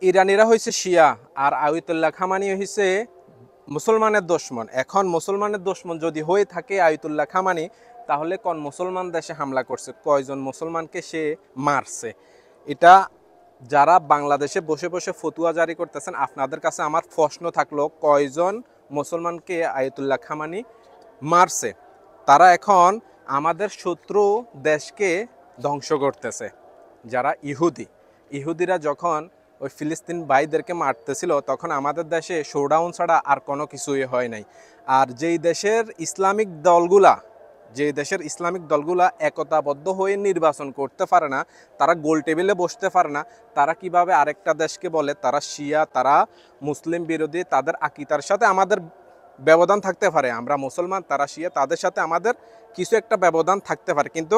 ইরানিরা হয়েছে শিয়া আর আয়াতুল্লাহ খামানি হয়েছে মুসলমানের দুশমন। এখন মুসলমানের দুশমন যদি হয়ে থাকে আয়াতুল্লাহ খামানি, তাহলে কোন মুসলমান দেশে হামলা করছে, কয়জন মুসলমানকে সে মারছে? এটা যারা বাংলাদেশে বসে বসে ফতুয়া জারি করতেছেন, আপনাদের কাছে আমার প্রশ্ন থাকলো, কয়জন মুসলমানকে আয়াতুল্লাহ খামানি মারছে? তারা এখন আমাদের শত্রু দেশকে ধ্বংস করতেছে। যারা ইহুদিরা যখন ওই ফিলিস্তিন ভাইদেরকে মারতেছিল, তখন আমাদের দেশে শোডাউন ছাড়া আর কোনো কিছুই হয় নাই। আর যে দেশের ইসলামিক দলগুলা একতাবদ্ধ হয়ে নির্বাচন করতে পারে না, তারা গোল টেবিলে বসতে পারে না, তারা কিভাবে আরেকটা দেশকে বলে তারা শিয়া, তারা মুসলিম বিরোধী, তাদের আকিদার সাথে আমাদের ব্যবধান থাকতে পারে, আমরা মুসলমান তারা শিয়া, তাদের সাথে আমাদের কিছু একটা ব্যবধান থাকতে পারে, কিন্তু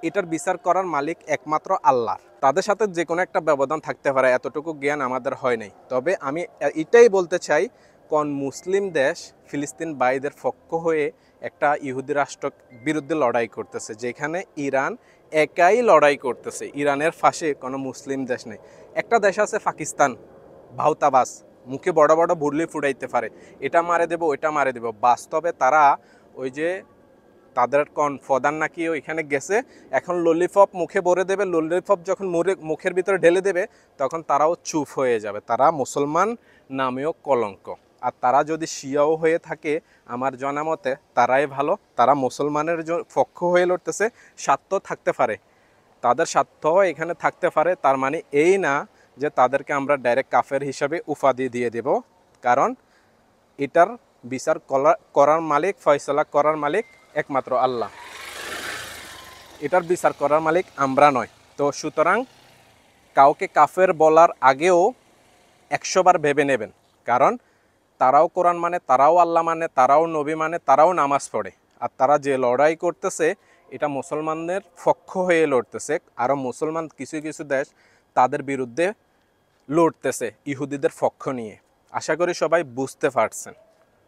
এটার বিচার করার মালিক একমাত্র আল্লাহ। তাদের সাথে যে কোনো একটা ব্যবধান থাকতে পারে, এতটুকু জ্ঞান আমাদের হয় নাই। তবে আমি এটাই বলতে চাই, কোন মুসলিম দেশ ফিলিস্তিন ভাইদের পক্ষ হয়ে একটা ইহুদি রাষ্ট্র বিরুদ্ধে লড়াই করতেছে, যেখানে ইরান একাই লড়াই করতেছে, ইরানের পাশে কোনো মুসলিম দেশ নেই। একটা দেশ আছে পাকিস্তান, ভাউতাবাস, মুখে বড় বড় বুড়লি ফুটাইতে পারে, এটা মারে দেব ওইটা মারে দেব, বাস্তবে তারা ওই যে তাদের প্রধান নাকি ওইখানে গেছে, এখন ললিপপ মুখে ভরে দেবে, ললিপপ যখন মুখের ভিতরে ঢেলে দেবে, তখন তারাও চুপ হয়ে যাবে। তারা মুসলমান নামেও কলঙ্ক। আর তারা যদি শিয়াও হয়ে থাকে, আমার জানা মতে তারাই ভালো, তারা মুসলমানের পক্ষ হয়ে লড়তেছে। স্বার্থ থাকতে পারে, তাদের স্বার্থ এখানে থাকতে পারে, তার মানে এই না যে তাদেরকে আমরা ডাইরেক্ট কাফের হিসাবে উপাধি দিয়ে দেব। কারণ এটার বিচার করার মালিক, ফয়সালা করার মালিক একমাত্র আল্লাহ, এটার বিচার করার মালিক আমরা নয়। তো সুতরাং কাউকে কাফের বলার আগেও 100 বার ভেবে নেবেন, কারণ তারাও কোরআন মানে, তারাও আল্লাহ মানে, তারাও নবী মানে, তারাও নামাজ পড়ে। আর তারা যে লড়াই করতেছে, এটা মুসলমানদের পক্ষ হয়ে লড়তেছে। আরও মুসলমান কিছু কিছু দেশ তাদের বিরুদ্ধে লড়তেছে ইহুদিদের পক্ষ নিয়ে। আশা করি সবাই বুঝতে পারছেন।